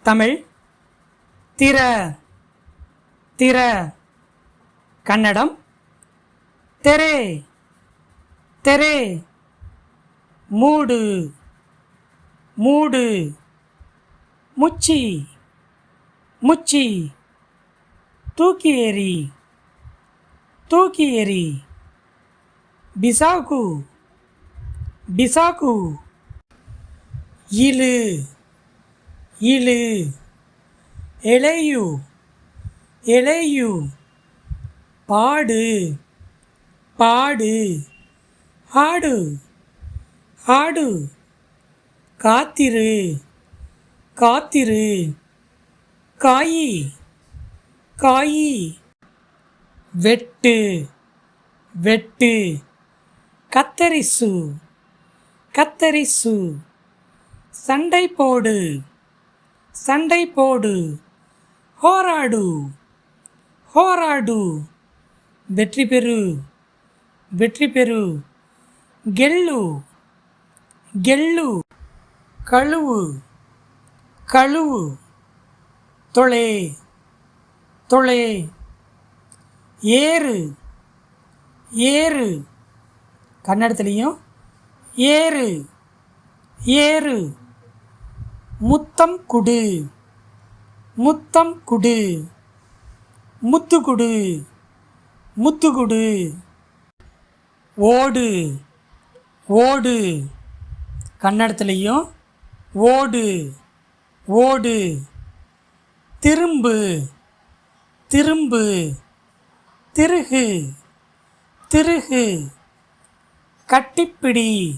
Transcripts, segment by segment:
தமிழ் திற திற. கன்னடம் தெரே தெரே. மூடு மூடு. முச்சி முச்சி. தூக்கி எறி தூக்கி எறி. பிசாகு பிசாகு. இழு இழு. எளையு எளையு. பாடு பாடு. ஆடு ஆடு. காத்திரு காத்திரு. காயி காயி. வெட்டு வெட்டு. கத்தரிசு கத்தரிசு. சண்டை போடு சண்டை போடு. ஹோராடு ஹோராடு. வெற்றி பெறு வெற்றி பெறு. கெல்லு கெல்லு. கழுவு கழுவு. தொளே தொளே. ஏறு ஏறு. கன்னடத்துலேயும் ஏறு ஏறு. முத்தம் குடு முத்தம் குடு. முத்துக்குடு முத்துக்குடு. ஓடு ஓடு. கன்னடத்துலேயும் ஓடு ஓடு. திரும்பு திரும்பு. திருகு திருகு. கட்டிப்பிடி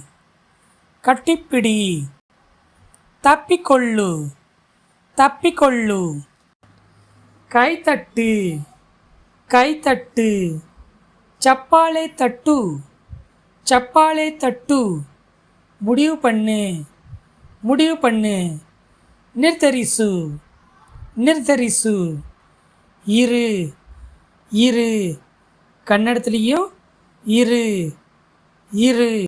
கட்டிப்பிடி. தப்பிக்கொள்ளு தப்பிக்கொள்ளு. கைத்தட்டு கைத்தட்டு. சப்பாளை தட்டு சப்பாளை தட்டு. முடிவு பண்ணு முடிவு பண்ணு. நிர்தரிசு நிர்தரிசு. இரு இரு. கன்னடத்துலேயும் இரு இரு.